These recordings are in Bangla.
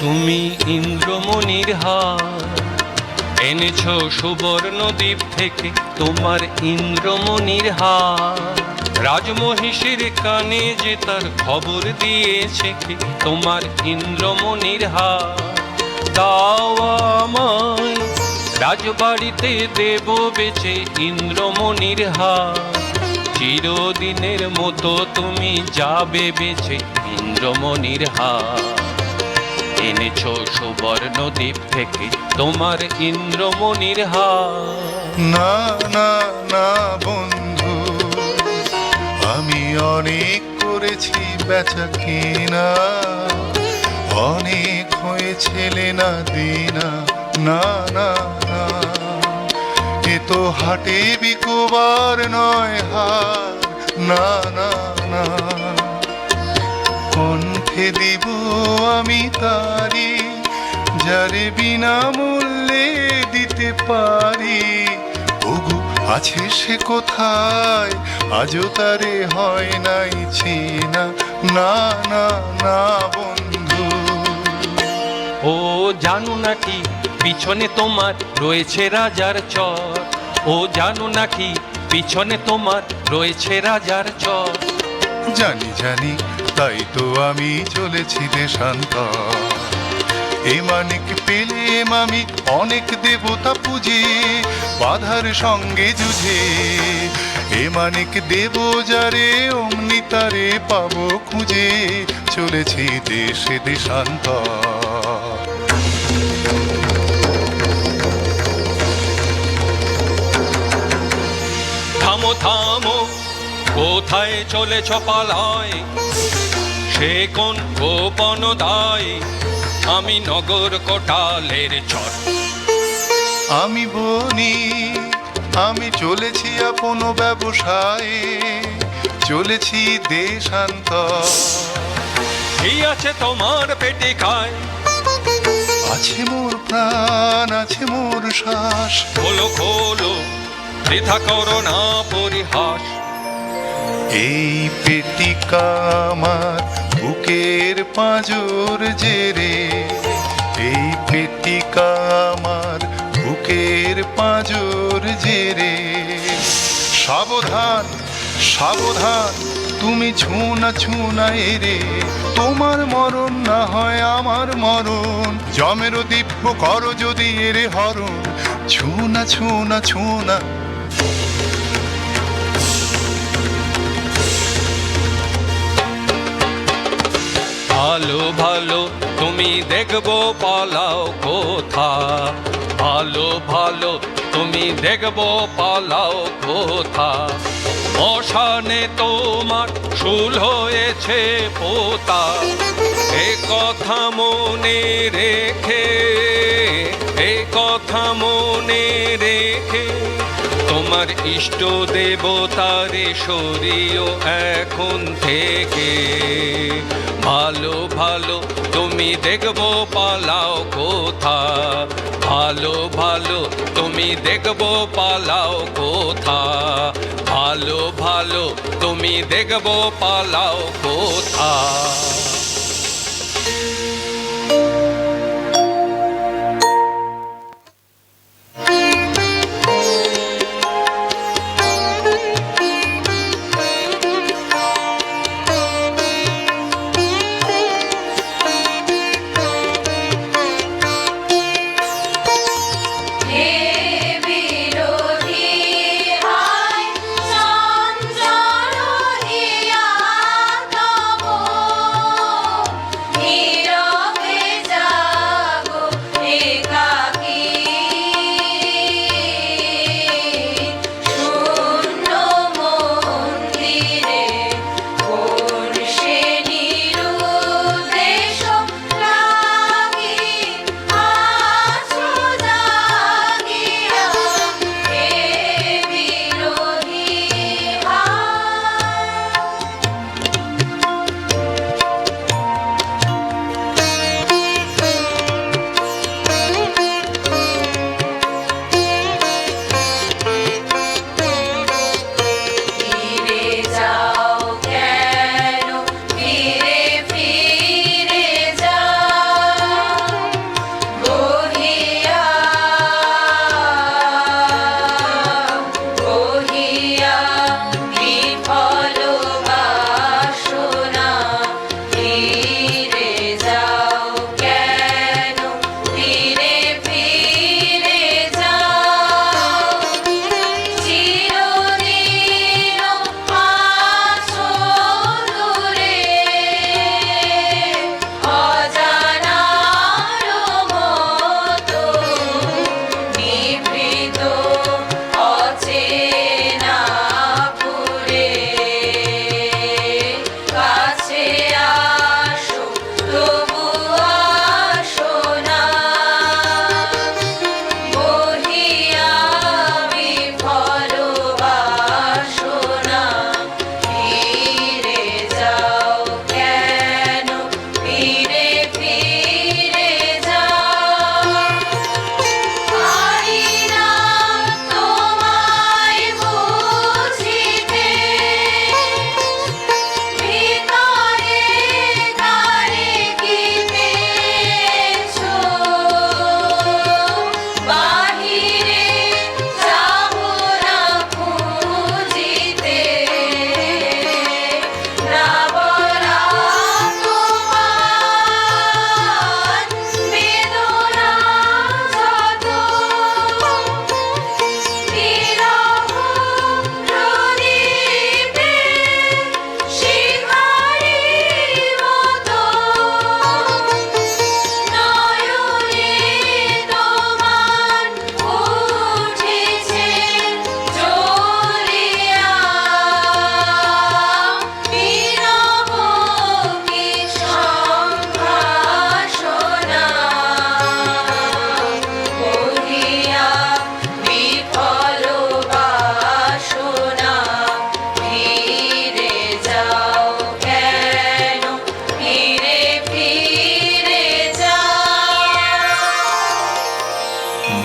তুমি ইন্দ্রমণির হার এনেছো সুবর্ণদ্বীপ থেকে, তোমার ইন্দ্রমণির হার রাজমহিষীর কানে যে তার খবর দিয়েছে কি, তোমার ইন্দ্রমণির হার দাও আমায়, রাজবাড়িতে দেব বেচে ইন্দ্রমণির হার, চিরদিনের মতো তুমি যাবে বেচে ইন্দ্রমণির হার। এনেছো সুবর্ণদ্বীপ থেকে তোমার ইন্দ্রমণির হার। না না না বন্ধু, আমি অনেক করেছি বেচা কিনা, অনেক হয়েছে লেনা দিনা। না না না, এ তো হাটে বিকোবার নয় হার। না না না, কণ্ঠে দিব আমি তারি, যারে বিনামূল্যে দিতে পারি। ওগো আছে সে কোথায়, আজও তারে হয় নাই চেনা। না না না বন্ধু। ও জানো নাকি পিছনে তোমার রয়েছে রাজার চর, ও জানো নাকি পিছনে তোমার রয়েছে রাজার চর। জানি জানি, তাই তো আমি চলেছি দেশান্তর। এ মানিক পেলেম আমি অনেক দেবতা পুজে, বাধার সঙ্গে যুঝে। এ মানিক দেব যারে অমনি তারে পাবো খুঁজে, চলেছি দেশে দেশান্তর। থামো থামো, কোথায় চলেছ পালায়, সে কোন গোপন দায়, আমি নগর কোটালের চর। আমি বনি, আমি চলেছি আপন ব্যবসায়ে, চলেছি দেশান্তর। কি আছে তোমার পেটে খায়, আছে মোর প্রাণ, আছে মোর শ্বাস। খোলো খোলো, বৃথা করো না পরিহাস। এই পেটিকা আমার বুকের পাঁজর জেরে, এই পেটিকা আমার বুকের পাঁজর জেরে। সাবধান সাবধান, তুমি ছুনা ছুনা এরে, তোমার মরণ না হয় আমার মরণ। জমেরও দিব্য করো যদি এরে হরণ, ছুনা ছুনা ছুনা। ভালো ভালো তুমি দেখবো পালাও কোথা, ভালো ভালো তুমি দেখবো পালাও কোথা। অশানে তোমার শুল হয়েছে পোতা, এ কথা মনে রেখে, এ কথা মনে রেখে, তোমার ইষ্ট দেবতারে সরিও এখন থেকে। ভালো ভালো তুমি দেখবো পালাও কোথা, ভালো ভালো তুমি দেখবো পালাও কোথা, ভালো ভালো তুমি দেখবো পালাও কোথা।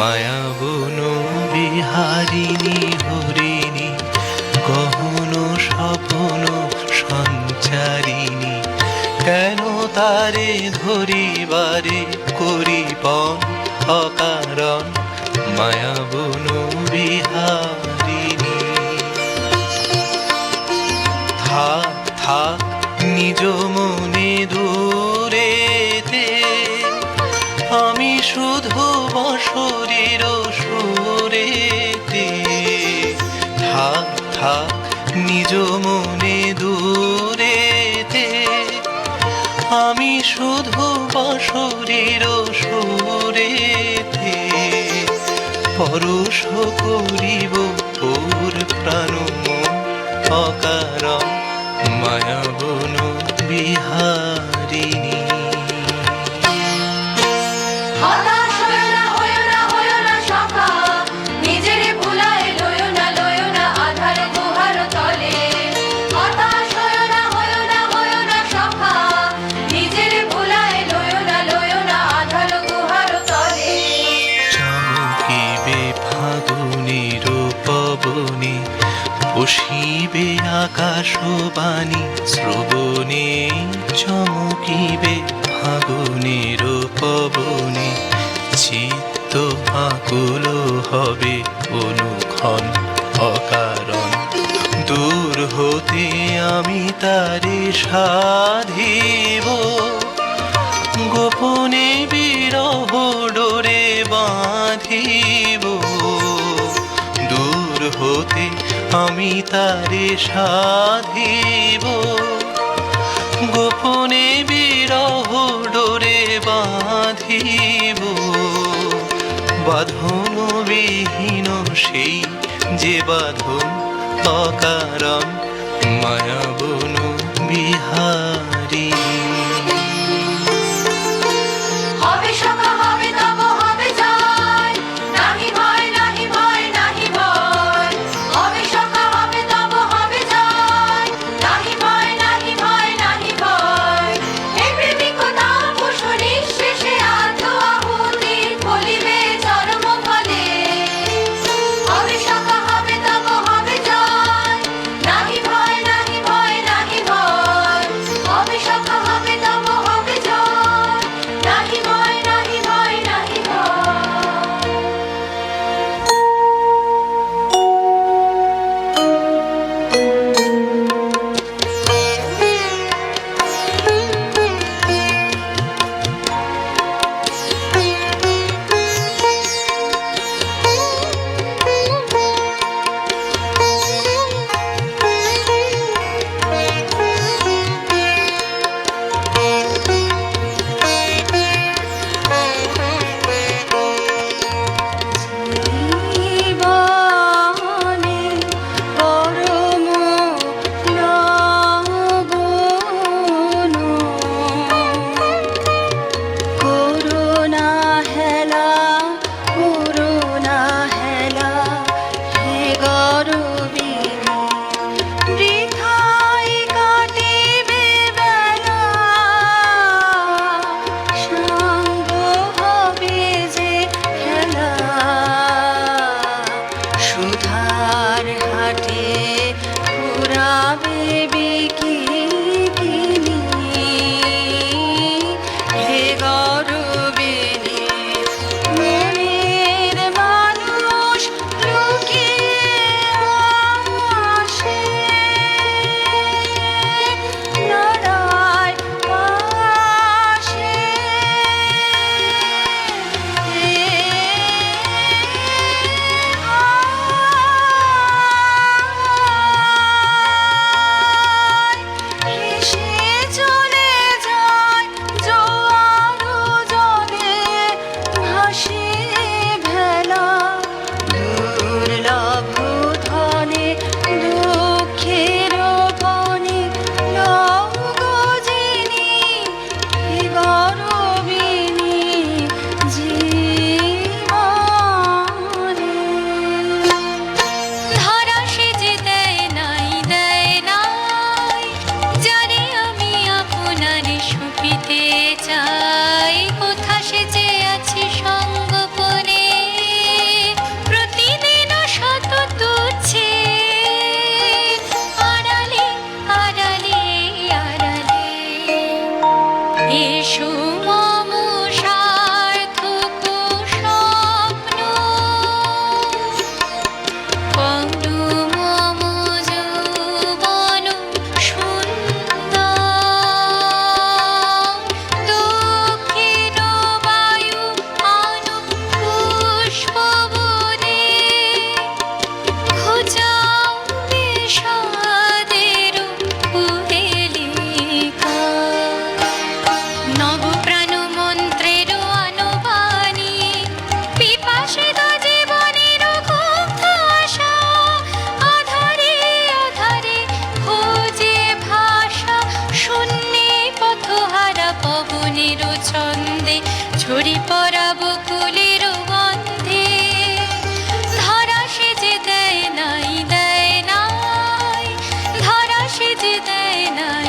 মায়াবনো বিহারিণী হরিণী গহন স্বপ্ন সঞ্চারিণী, কেন তারে ধরিবারে করিপন অকারণ মায়াবনো বিহারিণী। থাক থাক নিজ মনে দূরেতে, আমি শুধু বসরের সুরেতে। থাক থাক নিজ মনে দূরেতে, আমি শুধু বসরের সুরেতে। পরশ করিব ওর প্রাণ অকারণ মায়াবন বিহারিণী। নিজেরে সাধিব, গোপনে বিরহ ডোরে বাঁধিব, দূর হতে আমি তারে সাধিব, গোপনে বিরহ ডোরে বাঁধিব, বাঁধন বিহীন সেই যে বাঁধন অকারণ মায়াবন বিহারী। হবে সখা হবে তব হবে জয়, নাহি ভয় নাহি ভয় নাহি ভয়। হবে সখা হবে তব হবে জয়, নাহি ভয় নাহি ভয় নাহি ভয়। হে প্রেমিকতা পশু নিঃশেষে আত্ম আহুতি ফলিবে চরম ফলে। হবে সখা হবে তব হবে জয়, নাহি ভয় নাহি ভয় নাহি ভয়। হবে সখা হবে তব হবে জয়, নাহি ভয় নাহি ভয় নাহি জীবনে পরম লবণ, করুণা হেলা হে গরবিনী, বৃথায় কাটিবে বেলা, সঙ্গ হবে যে খেলা, সুধার হাটে ঘুরাবে বিকিনি, হে গরবিনী, মনের মানুষ লুকিয়ে আসে, লড়াই পাশে। ভেসে চলে যায় জোয়ার জলে, ভাসিয়ে ভেলা, দুর্লভ ধনে দুঃখের বনে লও গজিনী, হে গরবিনী জীবনে। ধরা সেজে দেয় নাই জানি আমি আপনার সুপিতে চাই, কোথা সেজে আছি সঙ্গোপনে, প্রতিদিন শত তুচ্ছে আড়ালে আড়ালে আড়ালে। এসো মম সার্থক স্বপ্ন, করু মম যৌবন সুন্দর, দক্ষিণ বায়ু আনু পুষ্প বনে, খোঁজাও বিষাদের কুহেলিকা, নবপ্রাণ মন্ত্রের আনবাণী, পিপাসিত জীবনের ক্ষুব্ধ আশা, আধারে আধারে খোঁজে ভাষা, শূন্যে পথহারা পবনের ছন্দে, ঝরি পড়া বকুলের গন্ধে, ধরা সেজে দেয় নাই ধরা সেজে দেয় নাই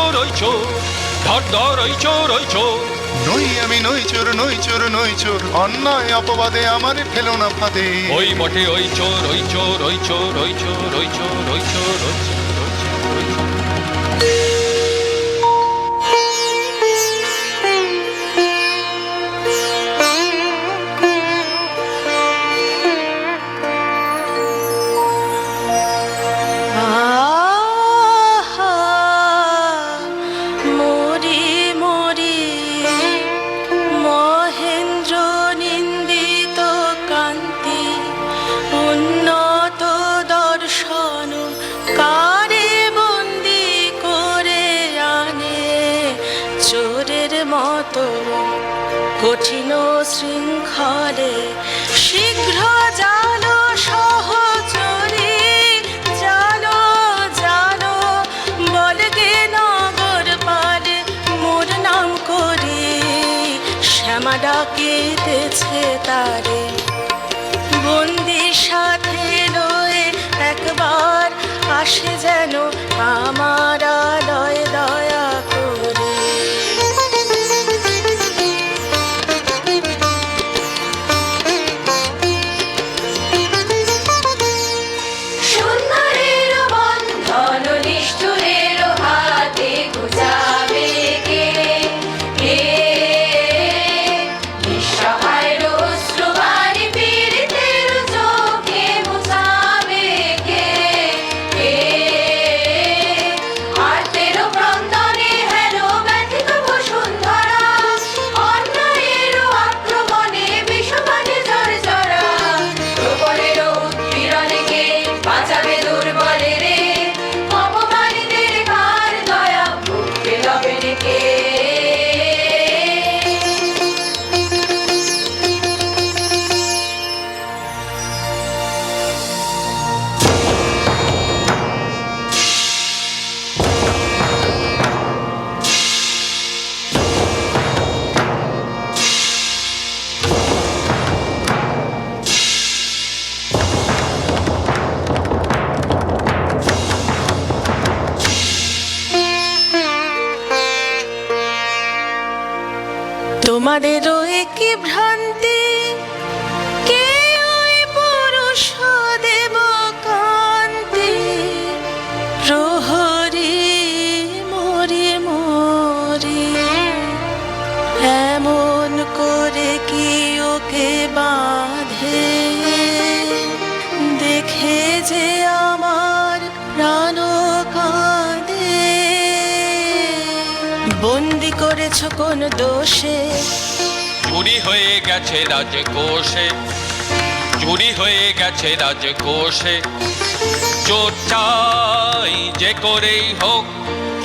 চোর ওই চোর, ধর ধর ওই চোর ওই চোর। নই আমি নই চোর নই চোর নই চোর, অন্যায় অপবাদে আমারে ফেলো না ফাঁদে। ওই বটে ওই চোর ওই চোর ওই চোর ওই চোর ওই চোর ওই চোর ওই চোর ওই চোর ওই চোর। আহা মরি মরি মহেন্দ্র নিন্দিত কান্তি উন্নত দর্শন কারে বন্দি করে আনে চোরের মতো কঠিন শৃঙ্খলে শীঘ্র জালো সহচরী জালো জালো বলগে নগর পালে মোর নাম করে শ্যামা ডাকিতেছে তারে বন্দি সাথে লয়ে একবার আসে যেন আমার আলয় দয়া করে। সুন্দরের বন্ধন নিষ্ঠুরের হাতে ঘুচাবে কে? কে নিঃসহায়ের অশ্রুবাণী পীড়িতের চোখে মুছাবে কে? কে আর্তের ক্রন্দনে হেন ব্যথিত বসুন্ধরা অন্যায়ের আক্রমণে বিষপানে ঝরঝরা প্রবলের উৎপীড়নে কে বাঁচাবে দুর্বলে রে? অপমানিতের কার দয়া বুকে লবে কে? তোমাদেরও কি ভ্রান্তি কে ওই পুরুষ দেব কান্তি প্রহরী মরি মরি এমন করে কি ওকে বাঁধে দেখে যে আমার প্রাণ কাঁদে বন্দি করেছ কোন দোষে চুরি হয়ে গেছে রাজকোষে, চুরি হয়ে গেছে রাজকোষে। চোর চাই যে করেই হোক,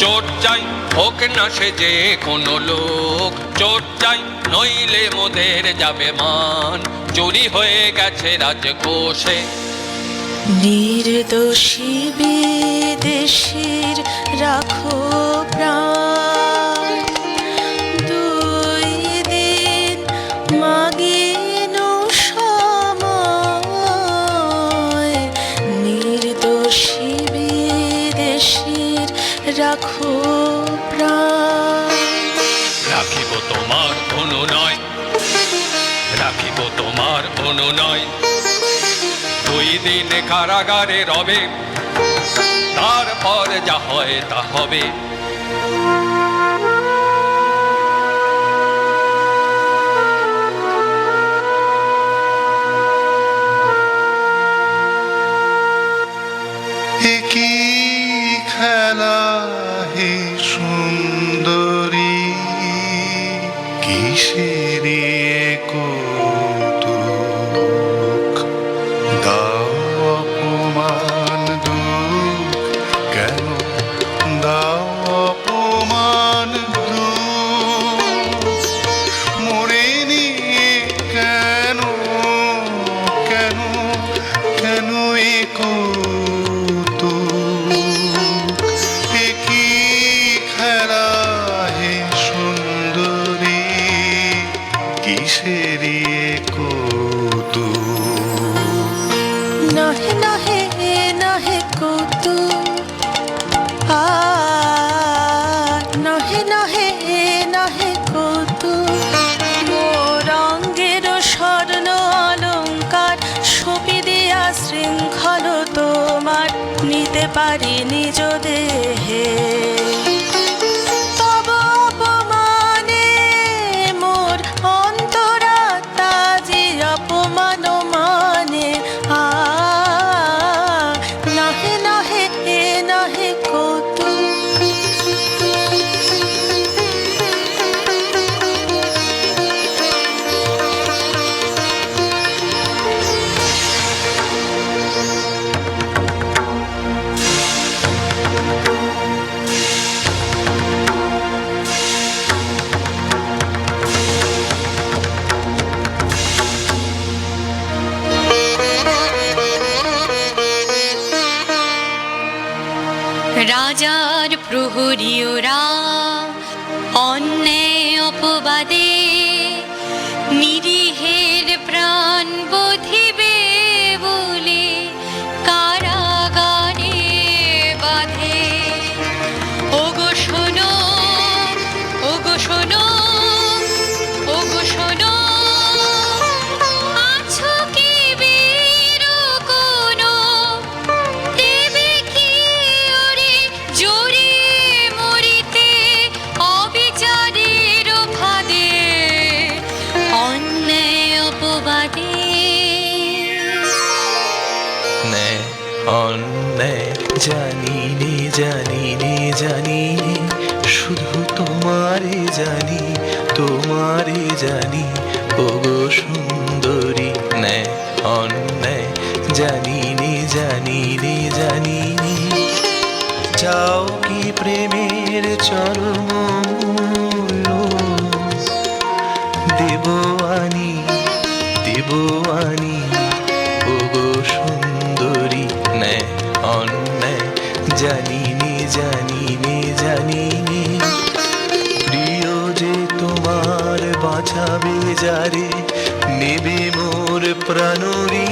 চোর চাই হোক না সে যে কোনো লোক। চোর চাই নইলে মোদের যাবে মান, চুরি হয়ে গেছে রাজকোষে। নির্দোষী বিদেশীর রাখো প্রাণ দুই দিন মাগিন সময় নির্দোষী বিদেশীর রাখো প্রাণ। রাখিব তোমার অনুনয়, রাখিব তোমার অনুনয়। 2 দিন কারাগারে রবে, তারপর যা হয় তা হবে। একই খেলা হে সুন্দরী, কিসের এ কৌতুক? দাও অপমান দুঃখ কেন দাও অপমান? পারি নিজ দেহে। তব অপমানে মোর অন্তরাত্মা যে অপমান মানে, নহে নহে নহে কৌতুক। রাজার প্রহরীয়রা অন্যায় অপবাদে নিরীহের প্রাণ বধিবে বলে কারাগারে বাঁধে। ওগো শোনো, ওগো শোনো, ওগো শোনো, আছো কি বীর কোনো, দেবে কি ওরে জড়িয়ে মরিতে অবিচারের ফাঁদে, অন্যায় অপবাদে। ন্যায় অন্যায় জানি নে, জানি নে, জানি নে, শুধু তোমারে জানি, তোমারে জানি, ওগো সুন্দরী। ন্যায় অন্যায় জানি নে, জানি নে, জানি নে, চাও কি প্রেমের চরম মূল্য, দেব আনি, দেব আনি, ওগো সুন্দরী। ন্যায় অন্যায় জানি নে, জানি নে, জানি নে, প্রিয় যে তোমার বাঁচাবে যারে, নেবে মোর প্রাণরী,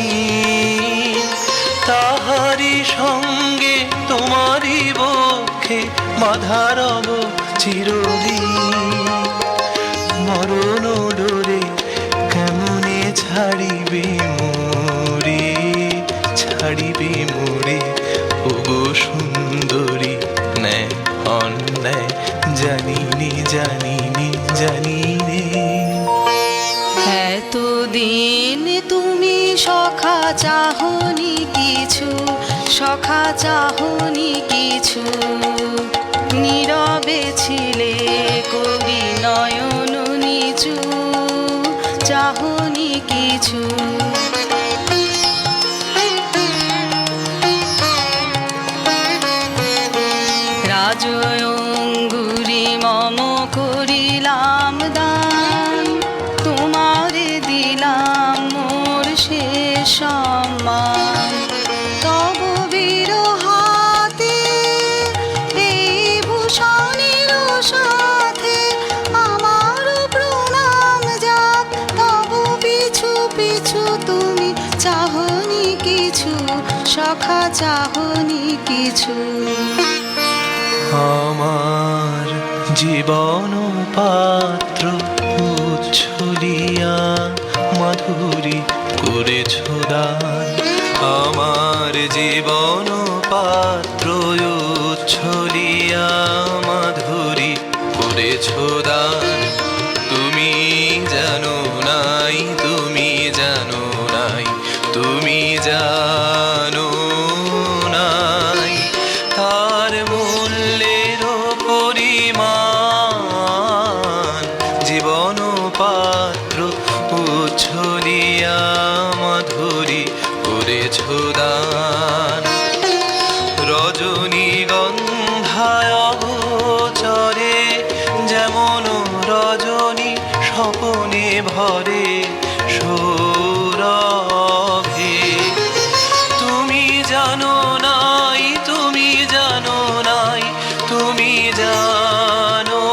তাহারি সঙ্গে তোমারই বক্ষে বাঁধা রব চিরদিন। মরণ ডোরে কেমনে ছাড়িবে মোরে, ছাড়িবে মোরে, ওগো সুন্দরী। ন্যায় অন্যায় জানি নে, জানি নে, জানি নে। এতদিন তুমি সখা চাহনি কিছু, সখা চাহনি কিছু, নীরবে ছিলে করি নয়ন নিচু, চাহনি কিছু। রাজঅঙ্গুরি মম করিলাম দান, তোমারে দিলাম মোর শেষ সম্মান। তব বীর হাতে এই ভূষণের সাথে আমার প্রণাম যাক, তব পিছু পিছু তুমি চাহনি কিছু, সখা চাহনি কিছু। আমার জীবন পাত্র উচ্ছলিয়া মাধুরী করেছ দান, আমার জীবন পাত্র উচ্ছলিয়া মাধুরী করেছ দান। তুমি জানো নাই, তুমি জানো নাই, তুমি জানো নাই, তার মূল্যের পরিমাণ। জীবন পাত্র উচ্ছলিয়া মাধুরী করেছ দান, রজনীগন্ধায় অগোচরে যেমন রজনী স্বপনে ভরে সৌরভে। তুমি জানো নাই, তুমি জানো নাই, তুমি জানো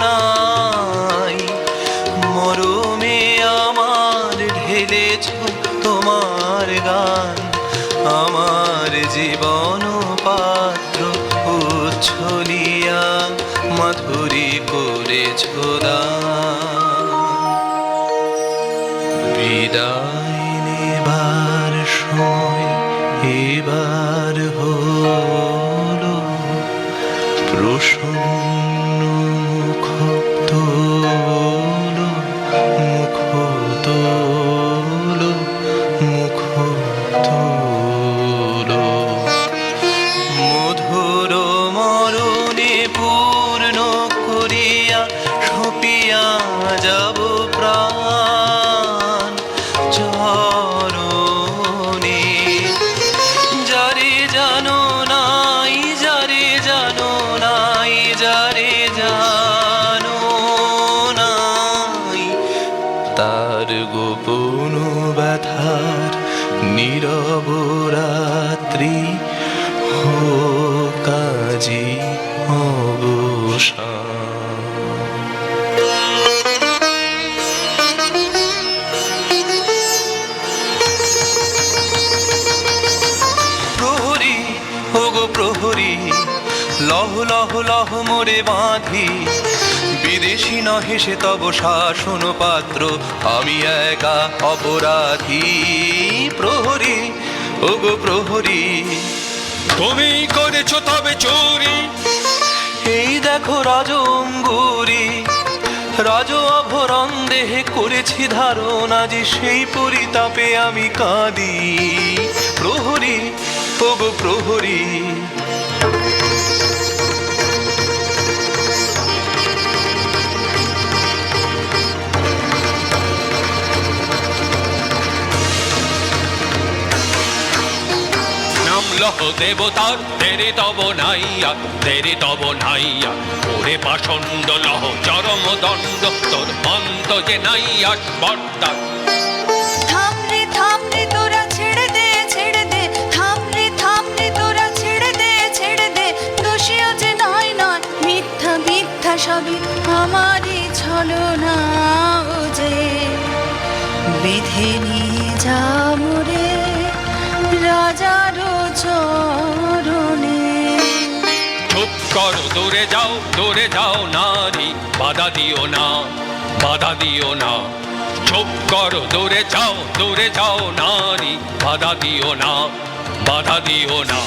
নাই, মরমে আমার ঢেলেছ তোমার গান, আমার জীবন পাত্র উচ্ছলিয়া মাধুরী করেছ দান। বিদায় নেবার সময় এবার হল, নীরব রাত্রি হোক আজি অবসান। প্রহরী ওগো প্রহরী, লহ লহ লহ মোরে বাঁধি, বিদেশি নহে সে তব শাসন পাত্র, আমি একা অপরাধী। প্রহরী ওগো প্রহরী, তুমি করেছো তবে চুরি, এই দেখো রাজ অঙ্গুরি, রাজ অভরণ দেহে করেছি ধারণ, আজ সেই পরিতাপে আমি কাঁদি। প্রহরী ওগো প্রহরী, লহ দেবতার দেরি তব নাইয়া, দেরি তব নাইয়া, ওরে পাষণ্ড লহ চরম দণ্ড, তোর অন্ত যে নাইয়া স্পর্ধা। থাম রে তোরা ছেড়ে দে ছেড়ে দে, থাম রে তোরা ছেড়ে দে, দোষী আছে নয় নয়, মিথ্যা মিথ্যা সবই আমারই ছলনা, ও যে বেঁধে নিয়ে যা মোরে রাজার চরণে। চুপ করো, দূরে যাও নারী, বাধা দিও না, বাধা দিও না। চুপ করো, দূরে যাও নারী, বাধা দিও না, বাধা দিও না।